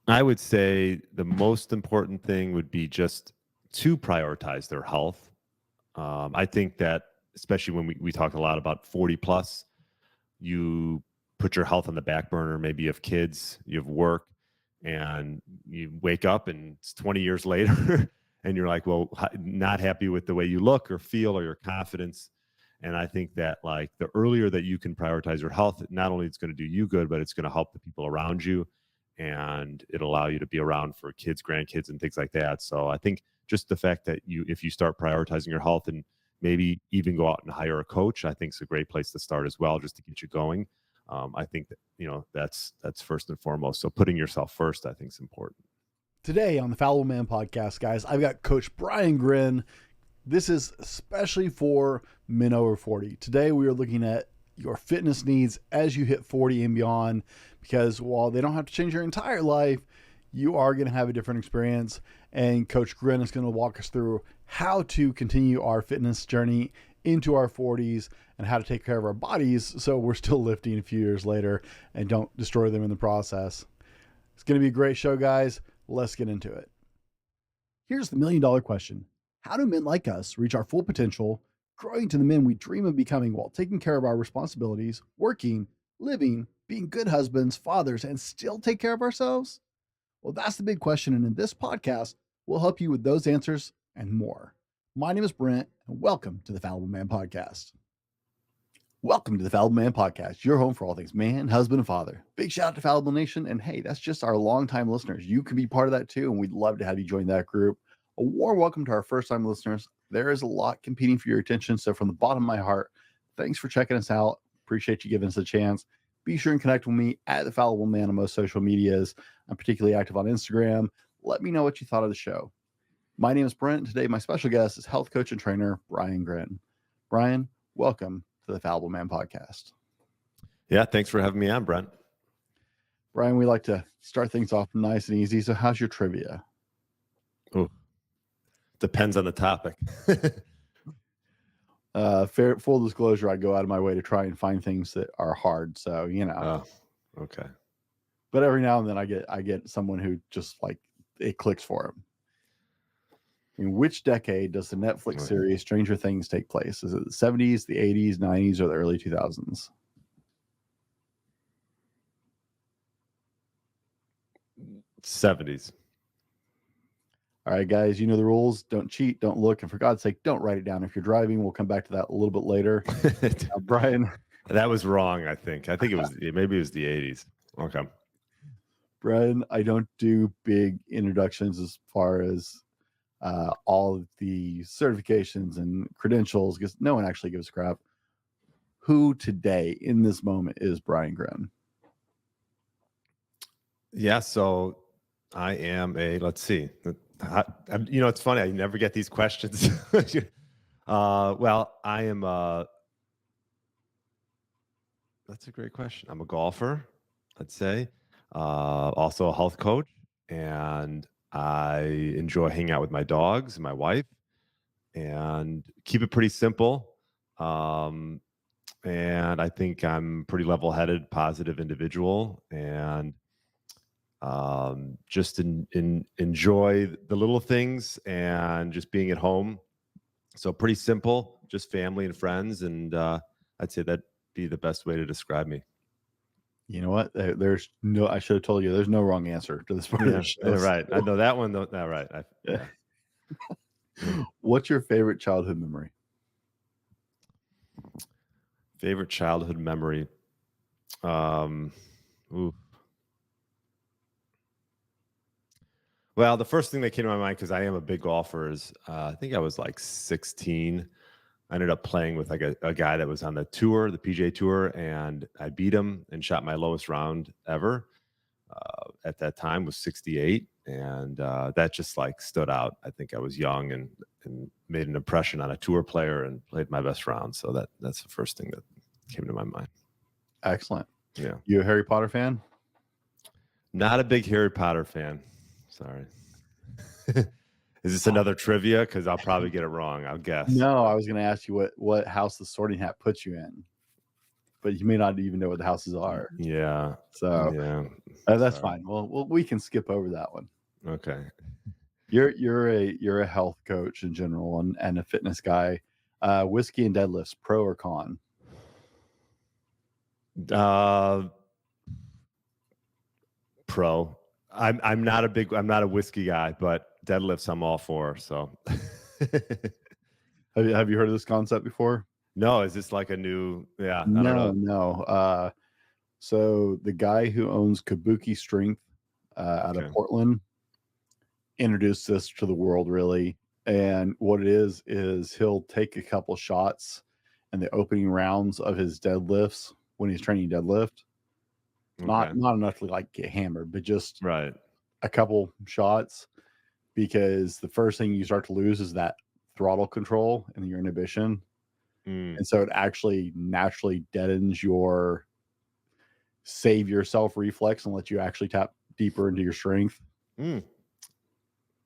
I would say the most important thing would be just to prioritize their health. I think that, especially when we talk a lot about 40 plus, you put your health on the back burner. Maybe you have kids, you have work, and you wake up and it's 20 years later and you're like, well, not happy with the way you look or feel or your confidence. And I think that, like, the earlier that you can prioritize your health, not only it's going to do you good, but it's going to help the people around you, and it'll allow you to be around for kids, grandkids, and things like that. So I think just the fact that if you start prioritizing your health and maybe even go out and hire a coach, I think is a great place to start as well, just to get you going. I think that, that's first and foremost. So putting yourself first, I think, is important. Today on the Fallible Man podcast, guys, I've got Coach Brian Gryn. This is especially for men over 40. Today, we are looking at your fitness needs as you hit 40 and beyond, because while they don't have to change your entire life, you are going to have a different experience. And Coach Gryn is going to walk us through how to continue our fitness journey into our 40s and how to take care of our bodies so we're still lifting a few years later and don't destroy them in the process. It's going to be a great show, guys. Let's get into it. Here's the $1 million question. How do men like us reach our full potential, growing to the men we dream of becoming while taking care of our responsibilities, working, living, being good husbands, fathers, and still take care of ourselves? Well, that's the big question, and in this podcast, we'll help you with those answers and more. My name is Brent, and welcome to the Fallible Man Podcast. Welcome to the Fallible Man Podcast, your home for all things man, husband, and father. Big shout out to Fallible Nation, and hey, that's just our longtime listeners. You can be part of that too, and we'd love to have you join that group. A warm welcome to our first-time listeners. There is a lot competing for your attention, so from the bottom of my heart, thanks for checking us out. Appreciate you giving us a chance. Be sure and connect with me at the Fallible Man on most social medias. I'm particularly active on Instagram. Let me know what you thought of the show. My name is Brent, and today my special guest is health coach and trainer Brian Gryn. Brian, welcome to the Fallible Man Podcast. Yeah, thanks for having me on, Brent. Brian, we like to start things off nice and easy. So how's your trivia? Oh, depends on the topic. Full disclosure, I go out of my way to try and find things that are hard. So, Oh, okay. But every now and then I get someone who just, like, it clicks for him. In which decade does the Netflix series Stranger Things take place? Is it the 70s, the 80s, 90s, or the early 2000s? '70s. All right, guys, you know the rules. Don't cheat, don't look, and for God's sake, don't write it down if you're driving. We'll come back to that a little bit later. Brian. That was wrong, I think. I think maybe it was the 80s. Okay. Brian, I don't do big introductions as far as all of the certifications and credentials, because no one actually gives a crap. Who today in this moment is Brian Gryn? Yeah, so I am let's see. It's funny. I never get these questions. Well, I am that's a great question. I'm a golfer, I'd say. Also a health coach, and I enjoy hanging out with my dogs and my wife, and keep it pretty simple. And I think I'm pretty level-headed, positive individual, and just enjoy the little things and just being at home. So pretty simple, just family and friends, and I'd say that'd be the best way to describe me. You know what? I should have told you, there's no wrong answer to this part of the show. Right. I know that one, though. All right. Yeah. What's your favorite childhood memory? Favorite childhood memory? Ooh. Well, the first thing that came to my mind, because I am a big golfer, is I think I was like 16. I ended up playing with like a guy that was on the tour, the PGA Tour, and I beat him and shot my lowest round ever. At that time was 68, and that just like stood out. I think I was young and made an impression on a tour player and played my best round. So that's the first thing that came to my mind. Excellent. Yeah. You a Harry Potter fan? Not a big Harry Potter fan. Sorry. Is this another trivia? Because I'll probably get it wrong, I'll guess. No, I was going to ask you what house the Sorting Hat puts you in. but you may not even know what the houses are. Yeah. So Yeah. that's Sorry. fine. Well, we can skip over that one. Okay. You're a health coach in general and a fitness guy. Whiskey and deadlifts, pro or con? Pro. I'm not a whiskey guy, but deadlifts I'm all for. So Have you heard of this concept before? no, is this like a new? Yeah, I don't No, know. no. So the guy who owns Kabuki Strength out of Okay. Portland introduced this to the world, really. And what it is he'll take a couple shots in the opening rounds of his deadlifts when he's training deadlift. Okay. Not enough to like get hammered, but just Right. a couple shots, because the first thing you start to lose is that throttle control and your inhibition. Mm. And so it actually naturally deadens your save yourself reflex and let you actually tap deeper into your strength. Mm.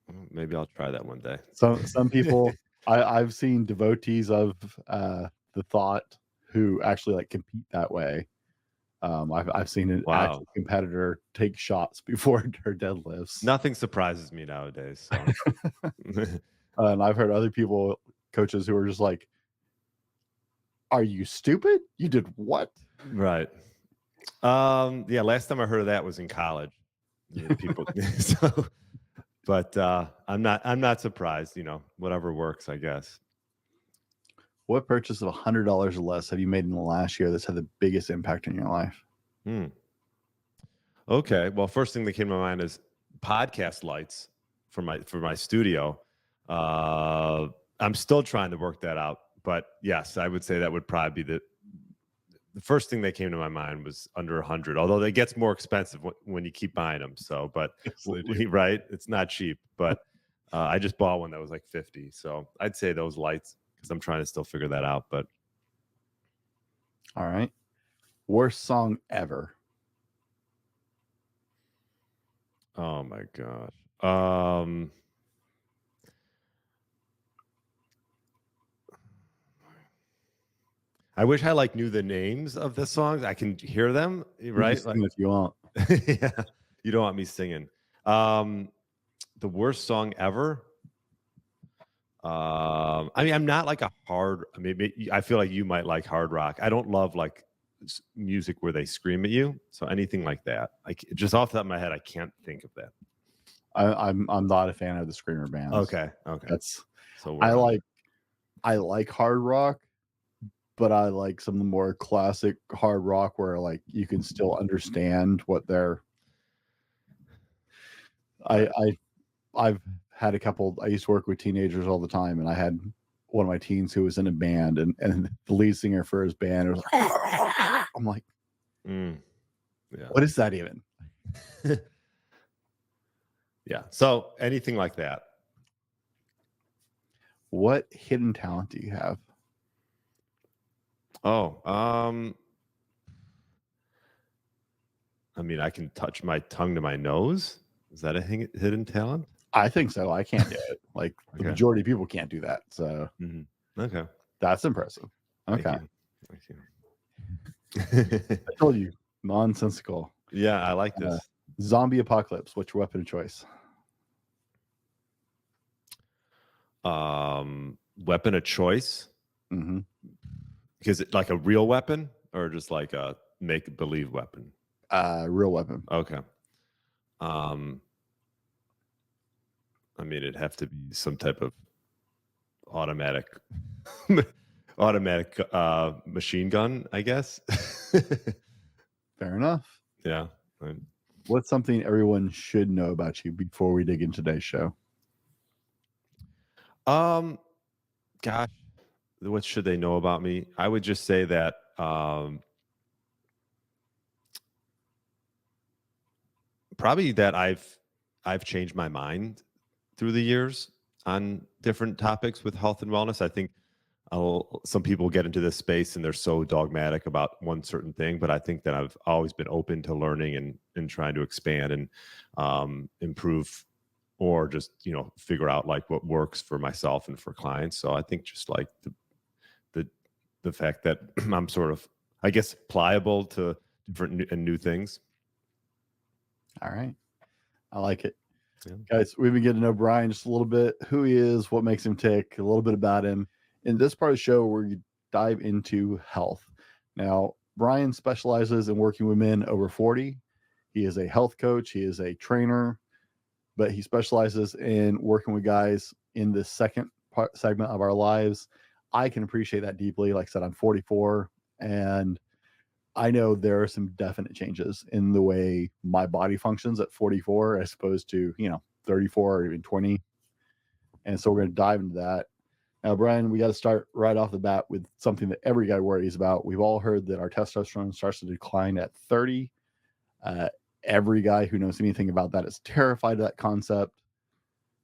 Well, maybe I'll try that one day. Some people I've seen devotees of the thought who actually like compete that way. I've seen an Wow. actual competitor take shots before their deadlifts. Nothing surprises me nowadays. So. And I've heard other people, coaches, who are just like, "Are you stupid? You did what?" Right. Yeah, last time I heard of that was in college. Yeah, people so but I'm not surprised, whatever works, I guess. What purchase of $100 or less have you made in the last year that's had the biggest impact in your life? Hmm. Okay. Well, first thing that came to my mind is podcast lights for my studio. I'm still trying to work that out, but yes, I would say that would probably be the first thing that came to my mind was under 100, although it gets more expensive when you keep buying them. So, but Yes, they do. right, it's not cheap. But I just bought one that was like 50. So I'd say those lights because I'm trying to still figure that out. But All right. Worst song ever. oh my gosh. I wish I like knew the names of the songs. I can hear them, You right? can sing if you want. Yeah, you don't want me singing. The worst song ever. I mean, I'm not like a hard. I mean, I feel like you might like hard rock. I don't love like music where they scream at you. So anything like that, like just off the top of my head, I can't think of that. I'm not a fan of the screamer bands. Okay. That's So I like hard rock, but I like some of the more classic hard rock where like you can still understand what they're. I've had a couple. I used to work with teenagers all the time, and I had one of my teens who was in a band, and the lead singer for his band was like, I'm like, yeah. what is that even? Yeah. So anything like that. What hidden talent do you have? Oh, I mean, I can touch my tongue to my nose. Is that a hidden talent? I think so. I can't do it. Like the Okay. majority of people can't do that. So Okay. that's impressive. Okay. Thank you. I told you, nonsensical. Yeah, I like this. Zombie apocalypse. What's your weapon of choice? Weapon of choice. Mm-hmm. Is it like a real weapon or just like a make believe weapon? Real weapon. Okay. I mean, it'd have to be some type of automatic machine gun, I guess. Fair enough. Yeah. What's something everyone should know about you before we dig into today's show? Gosh, what should they know about me? I would just say that probably that I've changed my mind through the years on different topics with health and wellness. I think some people get into this space and they're so dogmatic about one certain thing, but I think that I've always been open to learning and trying to expand and improve or just, figure out like what works for myself and for clients. So I think just like the fact that I'm sort of I guess, pliable to different and new things. All right. I like it. Yeah. Guys, we've been getting to know Brian just a little bit, who he is, what makes him tick, a little bit about him. In this part of the show, we dive into health. Now, Brian specializes in working with men over 40. He is a health coach, he is a trainer, but he specializes in working with guys in this second segment of our lives. I can appreciate that deeply. Like I said, I'm 44, and I know there are some definite changes in the way my body functions at 44 as opposed to, 34 or even 20. And so we're going to dive into that. Now, Brian, we got to start right off the bat with something that every guy worries about. We've all heard that our testosterone starts to decline at 30. Every guy who knows anything about that is terrified of that concept.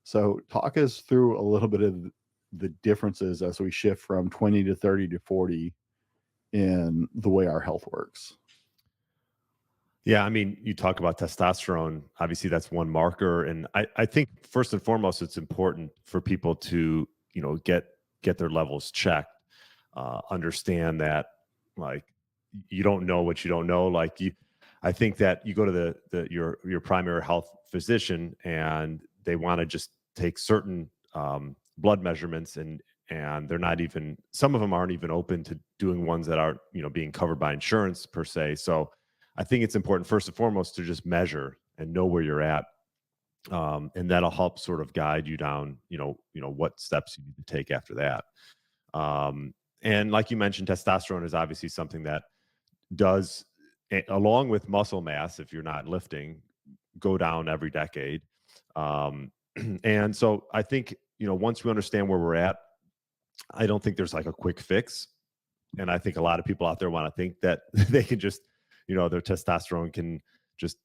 So talk us through a little bit of the differences as we shift from 20 to 30 to 40 in the way our health works. Yeah, I mean, you talk about testosterone. Obviously, that's one marker, and I think first and foremost, it's important for people to get their levels checked. Understand that, like, you don't know what you don't know. I think that you go to your primary health physician, and they want to just take certain blood measurements, and they're not even, some of them aren't even open to doing ones that aren't being covered by insurance per se. So I think it's important first and foremost to just measure and know where you're at, and that'll help sort of guide you down what steps you need to take after that. And like you mentioned, testosterone is obviously something that does, along with muscle mass, if you're not lifting, go down every decade. And so I think once we understand where we're at, I don't think there's like a quick fix. And I think a lot of people out there want to think that they can just, their testosterone can just,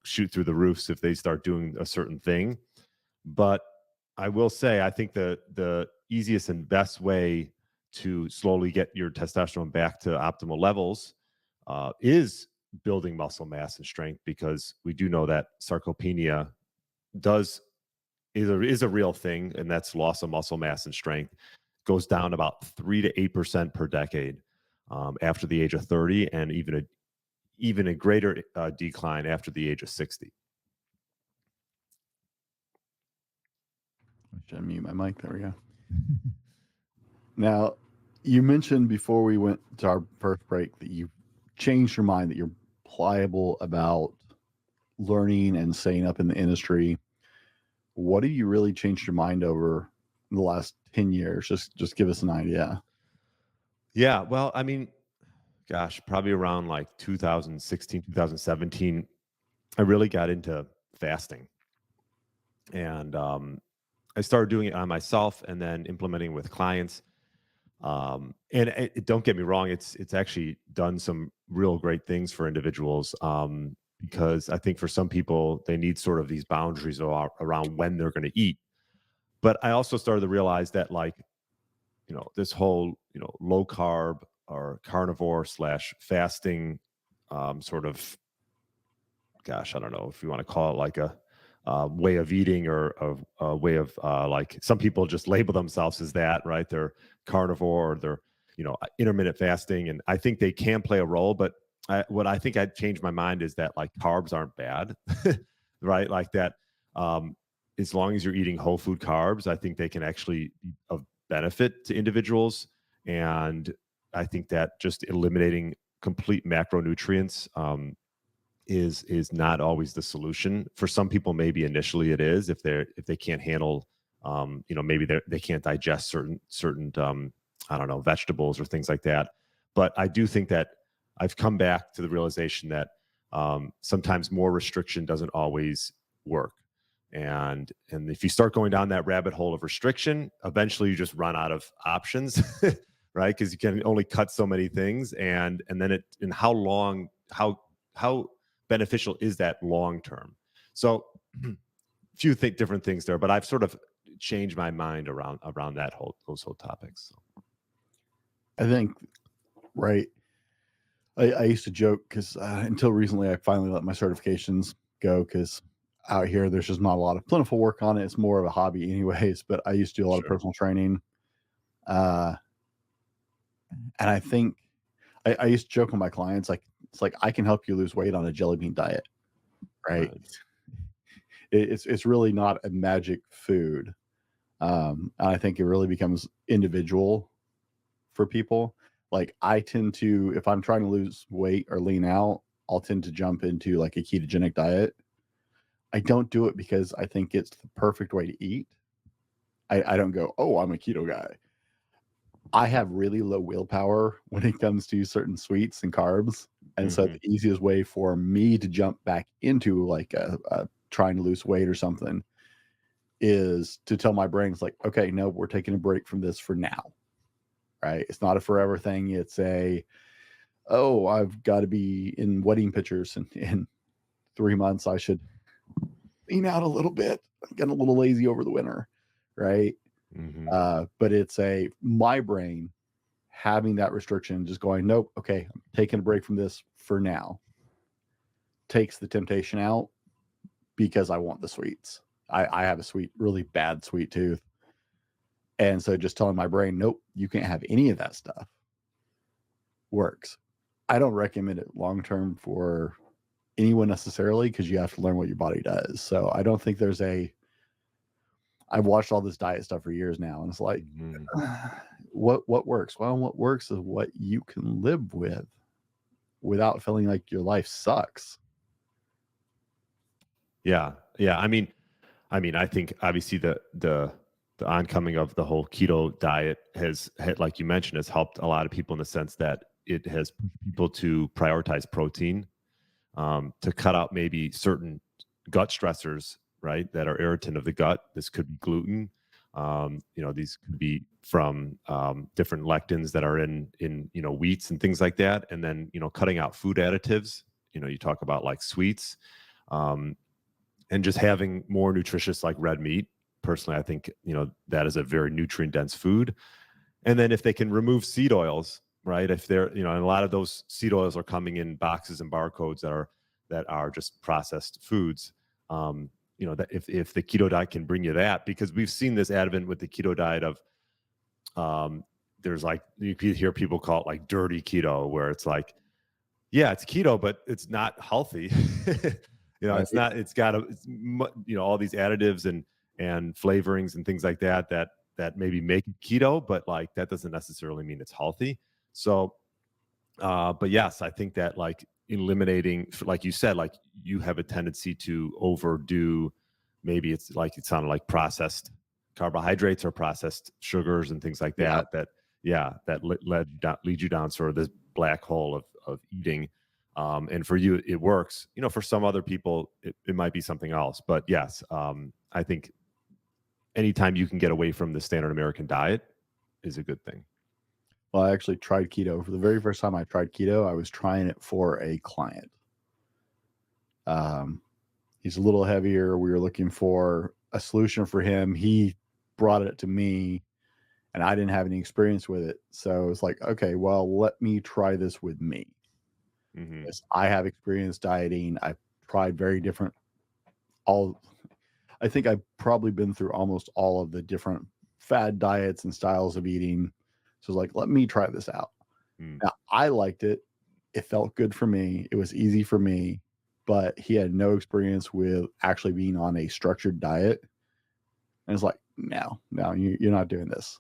shoot through the roofs if they start doing a certain thing. But I will say, I think the easiest and best way to slowly get your testosterone back to optimal levels is building muscle mass and strength, because we do know that sarcopenia is a real thing, and that's loss of muscle mass and strength. Goes down about 3 to 8% per decade after the age of 30, and even a greater decline after the age of 60. I should mute my mic. There we go. Now, you mentioned before we went to our first break that you changed your mind, that you're pliable about learning and staying up in the industry. What have you really changed your mind over the last 10 years? Just give us an idea. Yeah, well, I mean, gosh, probably around like 2016, 2017, I really got into fasting. And I started doing it on myself and then implementing with clients. And don't get me wrong, it's actually done some real great things for individuals, because I think for some people, they need sort of these boundaries around when they're going to eat. But I also started to realize that, like, this whole, low carb or carnivore / fasting sort of, gosh, I don't know if you want to call it like a way of eating, or a way of like, some people just label themselves as that, right? They're carnivore, or they're, intermittent fasting. And I think they can play a role, but what I think I'd changed my mind is that, like, carbs aren't bad, right? Like that, as long as you're eating whole food carbs, I think they can actually be of benefit to individuals. And I think that just eliminating complete macronutrients is not always the solution. For some people, maybe initially it is, if they can't handle, maybe they can't digest certain I don't know, vegetables or things like that. But I do think that I've come back to the realization that sometimes more restriction doesn't always work. And if you start going down that rabbit hole of restriction, eventually you just run out of options, right? Because you can only cut so many things, and then how beneficial is that long term? So few different things there, but I've sort of changed my mind around those whole topics. So. I think, right. I used to joke because until recently, I finally let my certifications go because out here, there's just not a lot of plentiful work on it. It's more of a hobby anyways, but I used to do a lot of personal training. And I think I used to joke with my clients, like, it's like I can help you lose weight on a jelly bean diet, right? Right. It's really not a magic food. And I think it really becomes individual for people. Like I tend to, if I'm trying to lose weight or lean out, I'll tend to jump into like a ketogenic diet. I don't do it because I think it's the perfect way to eat. I don't go, oh, I'm a keto guy. I have really low willpower when it comes to certain sweets and carbs. And so Hmm. the easiest way for me to jump back into like a trying to lose weight or something is to tell my brain, it's like, okay, no, we're taking a break from this for now. Right. It's not a forever thing. It's a, oh, I've got to be in wedding pictures in 3 months. I should lean out a little bit. I'm getting a little lazy over the winter. Right. Hmm. But it's a my brain having that restriction, just going, nope, okay, I'm taking a break from this for now. Takes the temptation out because I want the sweets. I have a really bad sweet tooth. And so just telling my brain, nope, you can't have any of that stuff works. I don't recommend it long term for anyone necessarily because you have to learn what your body does. So I don't think there's I've watched all this diet stuff for years now, and it's like, Hmm. what works? Well, what works is what you can live with without feeling like your life sucks. Yeah. Yeah. I think obviously the oncoming of the whole keto diet has had, like you mentioned, has helped a lot of people in the sense that it has pushed people to prioritize protein, to cut out maybe certain gut stressors, right, that are irritant of the gut. This could be gluten. These could be from different lectins that are in wheats and things like that. And then cutting out food additives. You talk about like sweets. Um, and just having more nutritious like red meat. Personally, I think that is a very nutrient dense food. And then if they can remove seed oils, right, if they're and a lot of those seed oils are coming in boxes and barcodes that are just processed foods. That if the keto diet can bring you that, because we've seen this advent with the keto diet of um there's like, you hear people call it like dirty keto, where it's like, yeah, it's keto, but it's not healthy. Right. It's not. It's got all these additives and flavorings and things like that maybe make it keto, but like that doesn't necessarily mean it's healthy. So, but yes, I think that like eliminating, like you said, like you have a tendency to overdo. Maybe it's like it sounded like processed carbohydrates or processed sugars and things like Yeah. that. Lead you down sort of this black hole of eating. And for you, it works. For some other people, it might be something else. But yes, I think anytime you can get away from the standard American diet is a good thing. Well, I actually tried keto. For the very first time I tried keto, I was trying it for a client. Um, he's a little heavier. We were looking for a solution for him. He brought it to me, and I didn't have any experience with it. So it's like, okay, well, let me try this with me. Hmm. Yes, I have experience dieting. I've tried very different all I think I've probably been through almost all of the different fad diets and styles of eating. So it's like, let me try this out. Mm. Now, I liked it. It felt good for me. It was easy for me, but he had no experience with actually being on a structured diet. And it's like, no, you're not doing this.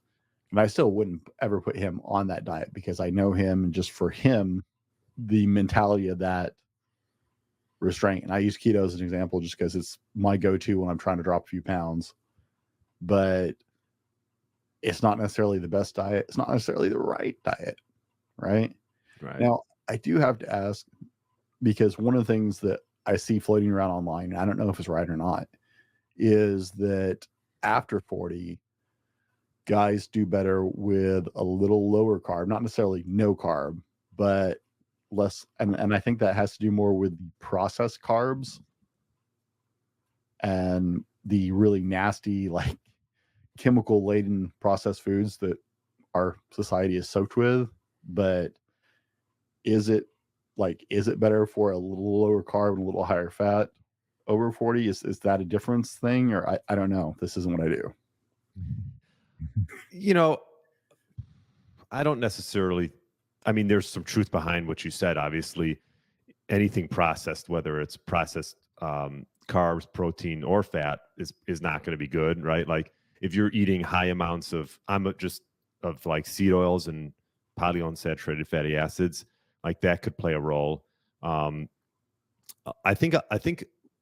And I still wouldn't ever put him on that diet because I know him, and just for him, the mentality of that restraint. And I use keto as an example just because it's my go-to when I'm trying to drop a few pounds. But it's not necessarily the best diet. It's not necessarily the right diet, right? Right. Now, I do have to ask, because one of the things that I see floating around online, and I don't know if it's right or not, is that after 40, guys do better with a little lower carb, not necessarily no carb, but less. And I think that has to do more with the processed carbs and the really nasty, like chemical laden processed foods that our society is soaked with. But is it is it better for a little lower carb and a little higher fat over 40? Is that a difference thing? Or I don't know. This isn't what I do. You know, I don't necessarily I mean, there's some truth behind what you said. Obviously, anything processed, whether it's processed carbs, protein, or fat, is not going to be good, right? Like if you're eating high amounts of like seed oils and polyunsaturated fatty acids, like that could play a role. I think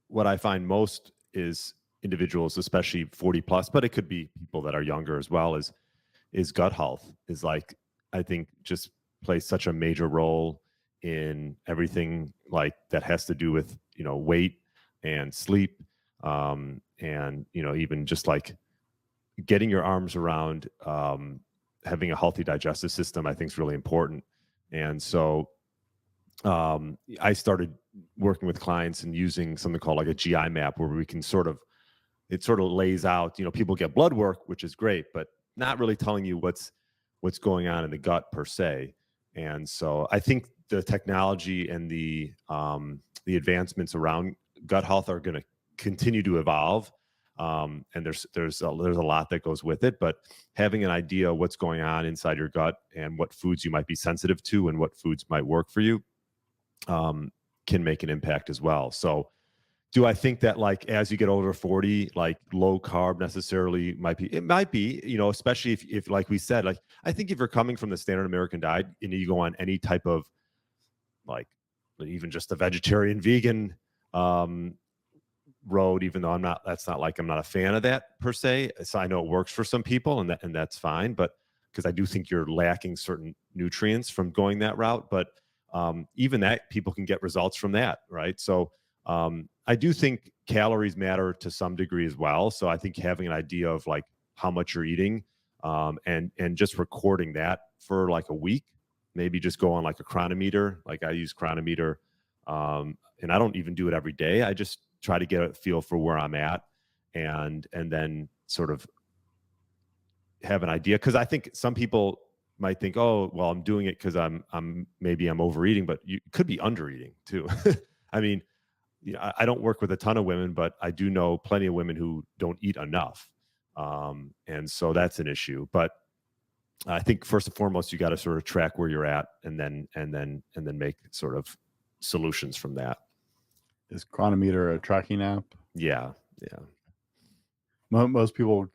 what I find most is individuals, especially 40 plus, but it could be people that are younger as well, is gut health is like, I think just plays such a major role in everything like that has to do with, weight and sleep. And, even just like getting your arms around having a healthy digestive system, I think is really important. And so I started working with clients and using something called like a GI map where we can it sort of lays out, people get blood work, which is great, but not really telling you what's going on in the gut per se. And so I think the technology and the advancements around gut health are going to continue to evolve. And there's a lot that goes with it, but having an idea of what's going on inside your gut and what foods you might be sensitive to and what foods might work for you can make an impact as well. So do I think that like as you get over 40, like low carb necessarily it might be, especially if like we said, like I think if you're coming from the standard American diet and you go on any type of like even just a vegetarian vegan road, even though that's not like I'm not a fan of that per se. So I know it works for some people and that's fine, but because I do think you're lacking certain nutrients from going that route. But even that people can get results from that, right? So I do think calories matter to some degree as well. So I think having an idea of like how much you're eating and just recording that for like a week, maybe just go on like a chronometer. Like I use chronometer and I don't even do it every day. I just try to get a feel for where I'm at and then sort of have an idea. Cause I think some people might think, oh, well, I'm doing it because I'm overeating, but you could be undereating too. I mean, I don't work with a ton of women, but I do know plenty of women who don't eat enough. And so that's an issue. But I think first and foremost, you got to sort of track where you're at and then make sort of solutions from that. Is Chronometer a tracking app? Yeah. Yeah. Most people,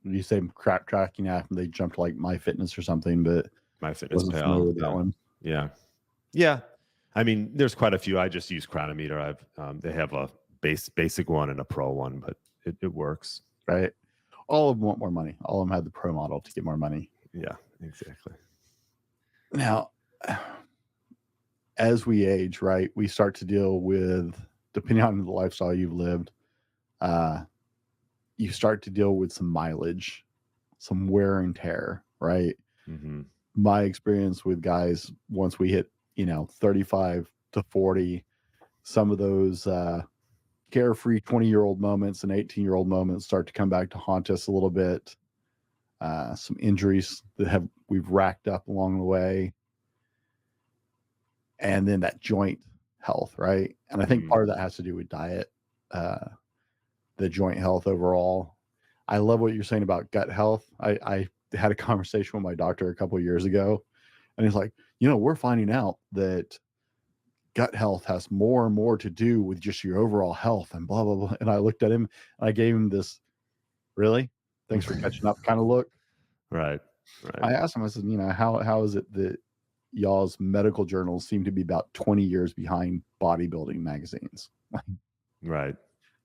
you say crap tracking app and they jump to like MyFitness or something, but MyFitnessPal. wasn't familiar with that one. Yeah. Yeah. I mean, there's quite a few. I just use Chronometer. They have a basic one and a pro one, but it works. Right. All of them want more money. All of them had the pro model to get more money. Yeah, exactly. Now, as we age, right, we start to deal with, depending on the lifestyle you've lived, you start to deal with some mileage, some wear and tear, right? Mm-hmm. My experience with guys, once we hit, 35 to 40, some of those carefree 20-year-old moments and 18-year-old moments start to come back to haunt us a little bit. Some injuries that we've racked up along the way. And then that joint health, right? And I think part of that has to do with diet, the joint health overall. I love what you're saying about gut health. I had a conversation with my doctor a couple of years ago, and he's like, we're finding out that gut health has more and more to do with just your overall health and blah, blah, blah. And I looked at him and I gave him this, really? Thanks for catching up kind of look. Right. I asked him, I said, how is it that y'all's medical journals seem to be about 20 years behind bodybuilding magazines? Right.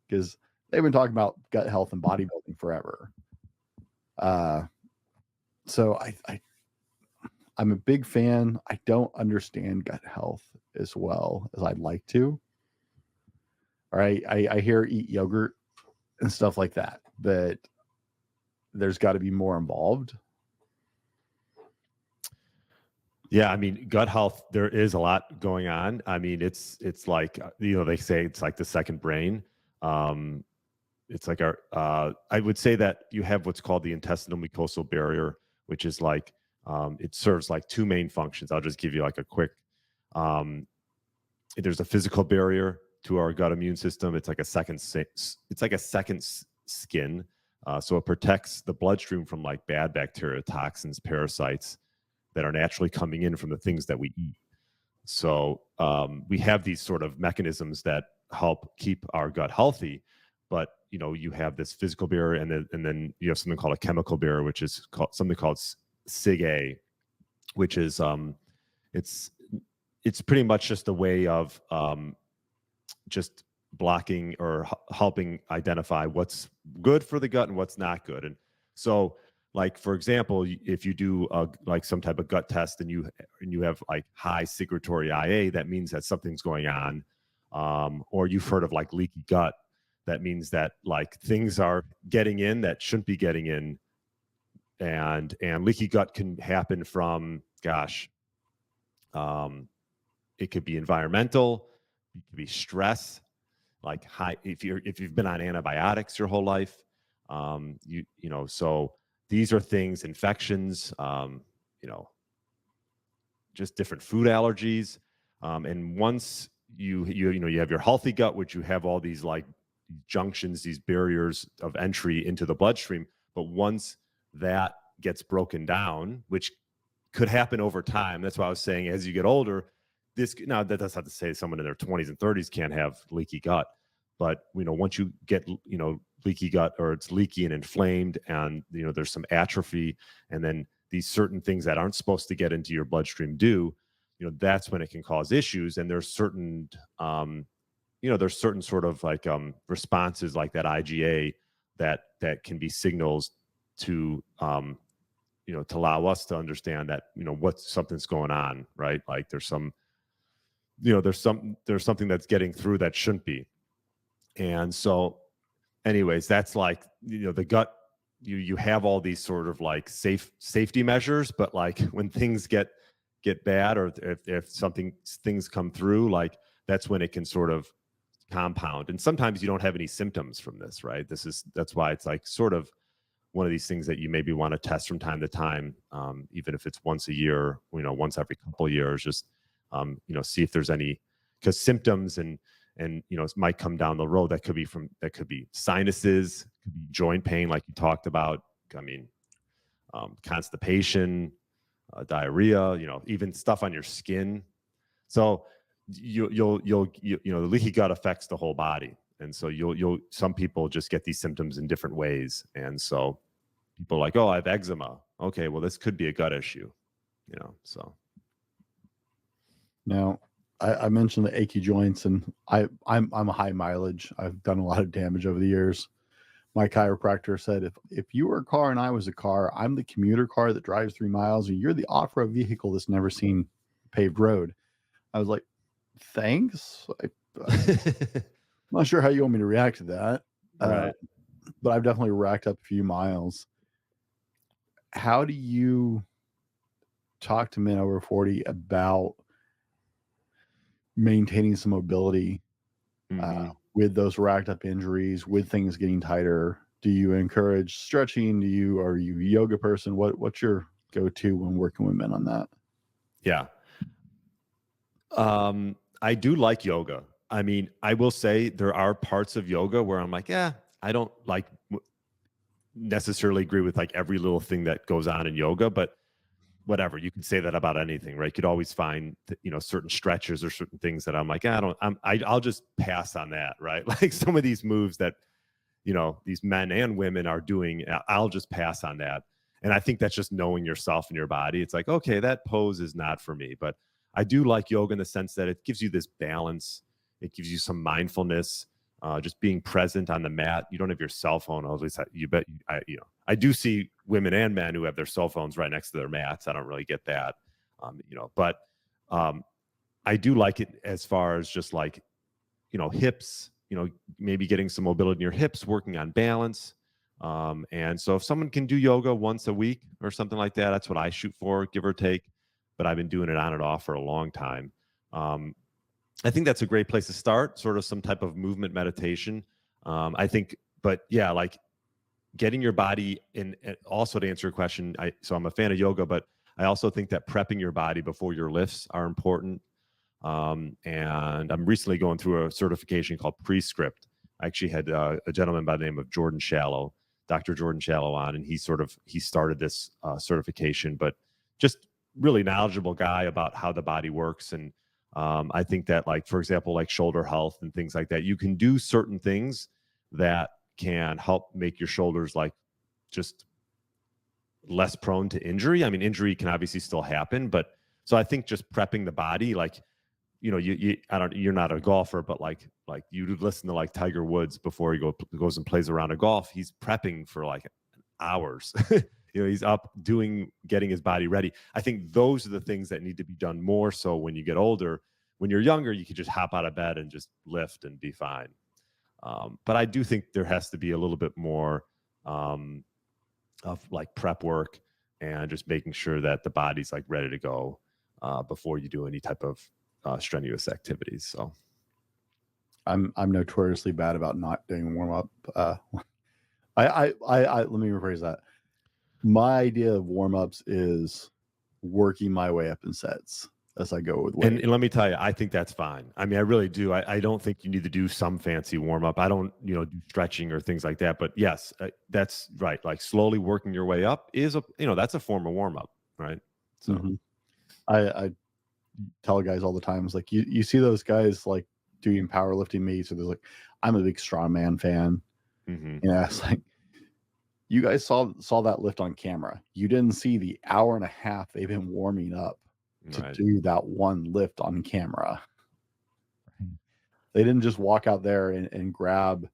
Because they've been talking about gut health and bodybuilding forever. So I'm a big fan. I don't understand gut health as well as I'd like to. All right. I hear eat yogurt and stuff like that, but there's got to be more involved. Yeah, I mean, gut health, there is a lot going on. I mean, it's like, they say it's like the second brain. It's like I would say that you have what's called the intestinal mucosal barrier, which is like, it serves like two main functions. I'll just give you like a quick, there's a physical barrier to our gut immune system. It's like a second skin. So it protects the bloodstream from like bad bacteria, toxins, parasites that are naturally coming in from the things that we eat. So we have these sort of mechanisms that help keep our gut healthy, but you have this physical barrier, and then you have something called a chemical barrier, which is something called Sig-A, which is it's pretty much just a way of just blocking or helping identify what's good for the gut and what's not good. And so, like, for example, if you do like some type of gut test and you have like high secretory IA, that means that something's going on. Or you've heard of like leaky gut. That means that like things are getting in that shouldn't be getting in. And leaky gut can happen from, it could be environmental, it could be stress, like high, if you've been on antibiotics your whole life, so these are things, infections, just different food allergies. And once you have your healthy gut, which you have all these like junctions, these barriers of entry into the bloodstream. But once that gets broken down, which could happen over time, that's why I was saying as you get older, now that's not to say someone in their 20s and 30s can't have leaky gut, but once you get leaky gut, or it's leaky and inflamed, and there's some atrophy, and then these certain things that aren't supposed to get into your bloodstream do, that's when it can cause issues. And there's certain there's certain sort of like responses like that IgA that can be signals to to allow us to understand that something's going on, right? Like there's some there's something that's getting through that shouldn't be. And so anyways, that's like the gut, you have all these sort of like safety measures, but like when things get bad, or if things come through, like that's when it can sort of compound. And sometimes you don't have any symptoms from this, right? That's why it's like sort of one of these things that you maybe want to test from time to time, even if it's once a year, once every couple of years, just see if there's any, because symptoms and it might come down the road. That could be sinuses, could be joint pain, like you talked about. I mean, constipation, diarrhea, even stuff on your skin. So the leaky gut affects the whole body. And so some people just get these symptoms in different ways. And so people are like, oh, I have eczema. Okay, well, this could be a gut issue, so. Now, I mentioned the achy joints, and I'm a high mileage. I've done a lot of damage over the years. My chiropractor said, if you were a car and I was a car, I'm the commuter car that drives 3 miles, and you're the off-road vehicle that's never seen a paved road. I was like, thanks. I'm not sure how you want me to react to that. Right. But I've definitely racked up a few miles. How do you talk to men over 40 about maintaining some mobility with those racked up injuries, with things getting tighter? Do you encourage stretching? Are you a yoga person? What's your go-to when working with men on that? Yeah. I do like yoga. I mean, I will say there are parts of yoga where I'm like, yeah, I don't like necessarily agree with like every little thing that goes on in yoga, but whatever, you can say that about anything, right? You could always find certain stretches or certain things that I'm like, I'll just pass on that, right? Like some of these moves that these men and women are doing, I'll just pass on that. And I think that's just knowing yourself and your body. It's like, okay, that pose is not for me. But I do like yoga in the sense that it gives you this balance. It gives you some mindfulness, just being present on the mat. You don't have your cell phone. At least I do see women and men who have their cell phones right next to their mats. I don't really get that, but I do like it as far as just like, hips, maybe getting some mobility in your hips, working on balance. And so if someone can do yoga once a week or something like that, that's what I shoot for, give or take. But I've been doing it on and off for a long time. I think that's a great place to start, sort of some type of movement meditation. I think, but yeah, like getting your body in. Also, to answer your question, so I'm a fan of yoga, but I also think that prepping your body before your lifts are important. And I'm recently going through a certification called Prescript. I actually had a gentleman by the name of Dr. Jordan Shallow on, and he started this certification. But just really knowledgeable guy about how the body works. And I think that, like, for example, like shoulder health and things like that, you can do certain things that can help make your shoulders like just less prone to injury. I mean, injury can obviously still happen, but so I think just prepping the body, like, I don't, you're not a golfer, but like you listen to like Tiger Woods before he goes and plays around a golf. He's prepping for like hours. He's up getting his body ready. I think those are the things that need to be done more. So when you get older, when you're younger, you can just hop out of bed and just lift and be fine. But I do think there has to be a little bit more of like prep work and just making sure that the body's like ready to go before you do any type of strenuous activities. So I'm notoriously bad about not doing warm up. I let me rephrase that. My idea of warm ups is working my way up in sets as I go with weight. And let me tell you, I think that's fine. I mean, I really do. I don't think you need to do some fancy warm up. I don't, do stretching or things like that. But yes, that's right. Like slowly working your way up is that's a form of warm up, right? So I tell guys all the time, it's like you see those guys like doing powerlifting meets, or there's like, I'm a big strongman fan. It's like, you guys saw that lift on camera. You didn't see the hour and a half they've been warming up to do that one lift on camera. They didn't just walk out there and grab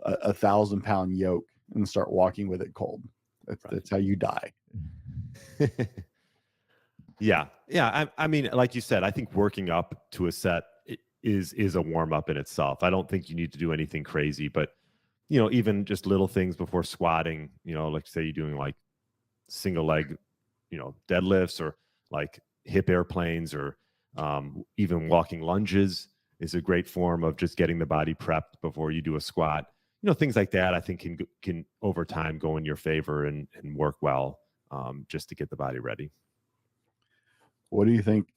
a 1,000-pound yoke and start walking with it cold. That's how you die. Yeah. I mean, like you said, I think working up to a set is a warm up in itself. I don't think you need to do anything crazy, but even just little things before squatting, like say you're doing like single leg, deadlifts, or like hip airplanes, or even walking lunges is a great form of just getting the body prepped before you do a squat. Things like that I think can over time go in your favor and work well, just to get the body ready. What do you think?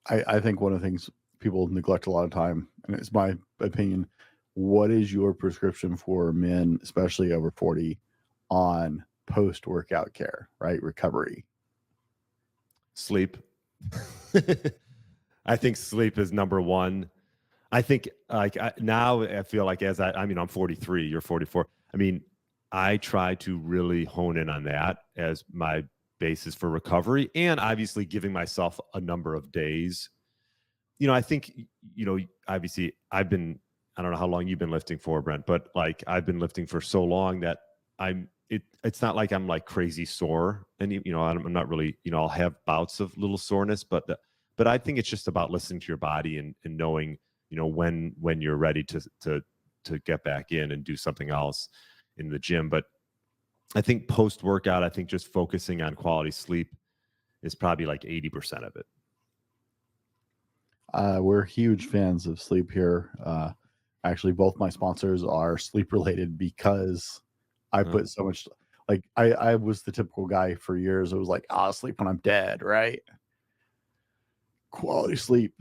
I think one of the things people neglect a lot of time, and it's my opinion, what is your prescription for men, especially over 40, on post-workout care, right? Recovery. Sleep. I think sleep is number one. I think now I feel like I'm 43, you're 44. I mean, I try to really hone in on that as my basis for recovery, and obviously giving myself a number of days. I think, obviously I don't know how long you've been lifting for, Brent, but like I've been lifting for so long that it's not like I'm like crazy sore, and I'm not really, I'll have bouts of little soreness, but I think it's just about listening to your body and knowing, when you're ready to get back in and do something else in the gym. But I think post workout, I think just focusing on quality sleep is probably like 80% of it. We're huge fans of sleep here. Actually, both my sponsors are sleep related because I put so much, like I was the typical guy for years. It was like, I'll sleep when I'm dead, right? Quality sleep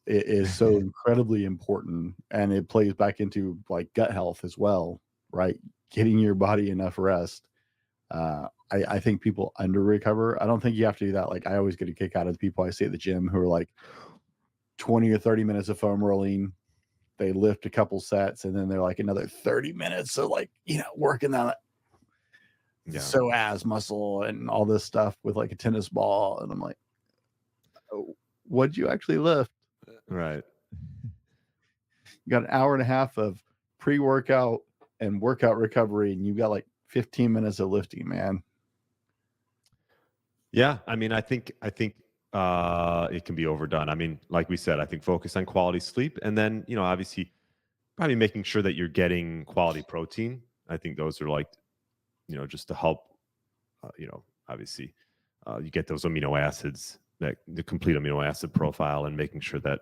is so incredibly important, and it plays back into like gut health as well, right? Getting your body enough rest. I think people under recover. I don't think you have to do that. Like, I always get a kick out of the people I see at the gym who are like 20 or 30 minutes of foam rolling. They lift a couple sets, and then they're like another 30 minutes of like, working that psoas muscle and all this stuff with like a tennis ball. And I'm like, oh, what'd you actually lift? Right. You got an hour and a half of pre-workout and workout recovery, and you got like 15 minutes of lifting, man. Yeah. I mean, I think it can be overdone. I mean, like we said, I think focus on quality sleep, and then, obviously probably making sure that you're getting quality protein. I think those are like, just to help, obviously you get those amino acids, that the complete amino acid profile, and making sure that,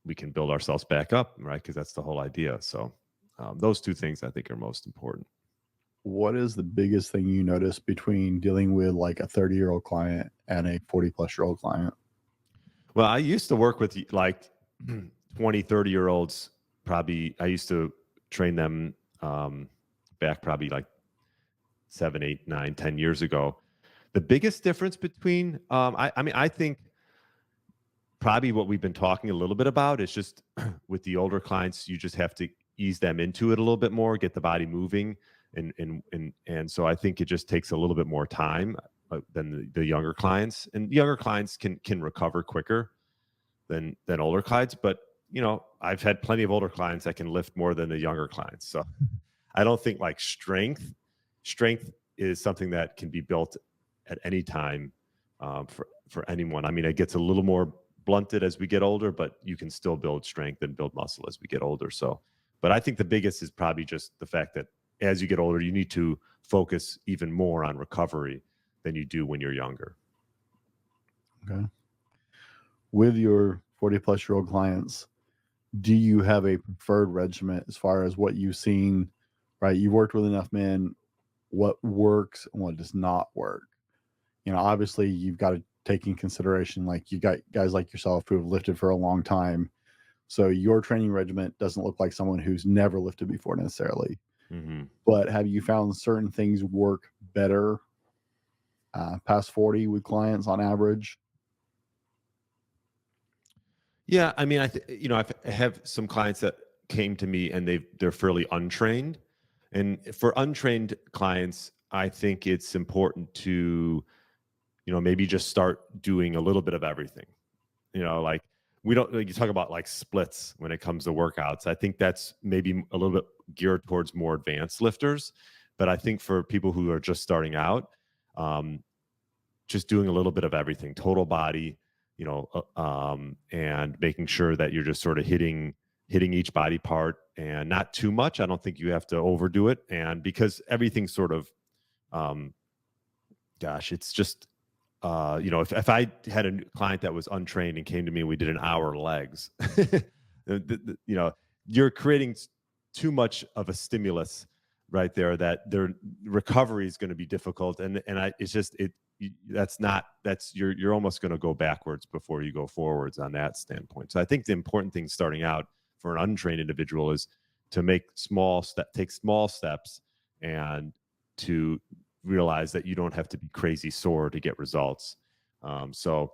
we can build ourselves back up, right? Because that's the whole idea. So those two things I think are most important. What is the biggest thing you notice between dealing with like a 30-year-old client and a 40-plus-year-old client? Well, I used to work with like 20, 30-year-olds. Probably I used to train them back probably like 7, 8, 9, 10 years ago. The biggest difference between, I mean, I think probably what we've been talking a little bit about is just with the older clients, you just have to ease them into it a little bit more, get the body moving, and so I think it just takes a little bit more time than the younger clients, and younger clients can recover quicker than older clients. But I've had plenty of older clients that can lift more than the younger clients. So I don't think like strength is something that can be built at any time for anyone. I mean, it gets a little more blunted as we get older, but you can still build strength and build muscle as we get older. So, but I think the biggest is probably just the fact that as you get older, you need to focus even more on recovery than you do when you're younger. Okay. With your 40-plus-year-old clients, do you have a preferred regimen as far as what you've seen, right? You've worked with enough men, what works and what does not work. Obviously you've got to take in consideration, like you got guys like yourself who have lifted for a long time. So your training regimen doesn't look like someone who's never lifted before necessarily. Mm-hmm. But have you found certain things work better past 40 with clients on average? Yeah, I mean, I have some clients that came to me and they're fairly untrained, and for untrained clients, I think it's important to, maybe just start doing a little bit of everything. Like we don't like you talk about like splits when it comes to workouts. I think that's maybe a little bit geared towards more advanced lifters, but I think for people who are just starting out, just doing a little bit of everything, total body, and making sure that you're just sort of hitting each body part and not too much. I don't think you have to overdo it. And because everything's sort of, it's just, if I had a client that was untrained and came to me and we did an hour legs, you're creating too much of a stimulus right there that their recovery is going to be difficult. You're almost going to go backwards before you go forwards on that standpoint. So I think the important thing starting out for an untrained individual is to take small steps and to realize that you don't have to be crazy sore to get results. So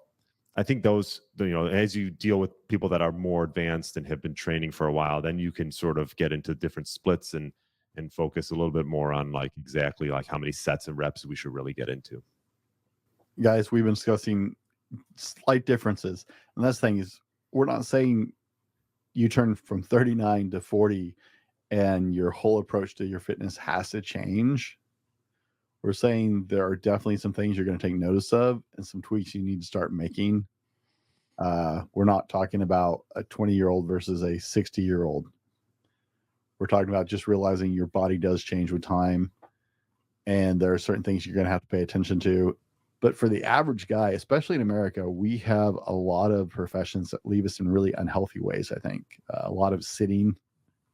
I think those, as you deal with people that are more advanced and have been training for a while, then you can sort of get into different splits and focus a little bit more on like exactly like how many sets and reps we should really get into. Guys, we've been discussing slight differences. And that's the thing is, we're not saying you turn from 39 to 40 and your whole approach to your fitness has to change. We're saying there are definitely some things you're going to take notice of and some tweaks you need to start making. We're not talking about a 20-year-old versus a 60-year-old. We're talking about just realizing your body does change with time, and there are certain things you're going to have to pay attention to. But for the average guy, especially in America, we have a lot of professions that leave us in really unhealthy ways, I think. A lot of sitting,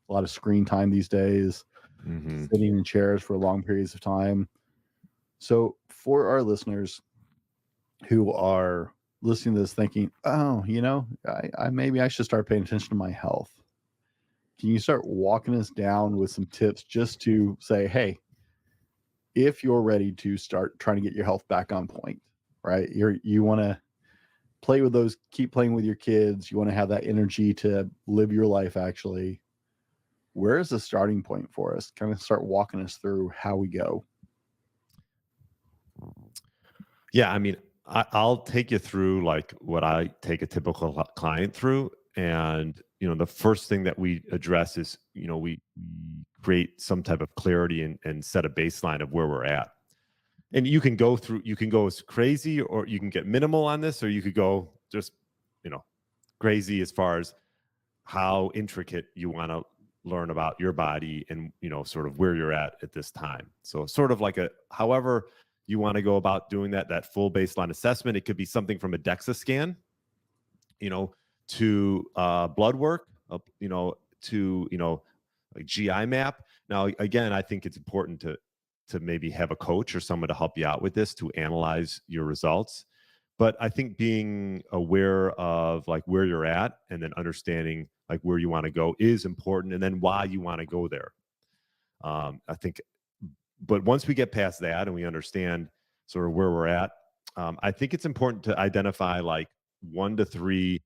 a lot of screen time these days, sitting in chairs for long periods of time. So for our listeners who are listening to this thinking, oh, maybe I should start paying attention to my health. Can you start walking us down with some tips just to say, hey, if you're ready to start trying to get your health back on point, right? You want to play with those, keep playing with your kids. You want to have that energy to live your life. Actually, where is the starting point for us? Kind of start walking us through how we go. Yeah. I mean, I'll take you through like what I take a typical client through. And, the first thing that we address is, we create some type of clarity and set a baseline of where we're at. And you can go as crazy, or you can get minimal on this, or you could go just, crazy as far as how intricate you want to learn about your body and, sort of where you're at this time. So sort of like however you want to go about doing that full baseline assessment. It could be something from a DEXA scan, to blood work, to, like GI map. Now, again, I think it's important to maybe have a coach or someone to help you out with this to analyze your results. But I think being aware of like where you're at and then understanding like where you want to go is important, and then why you want to go there. I think, but once we get past that and we understand sort of where we're at. I think it's important to identify like 1 to 3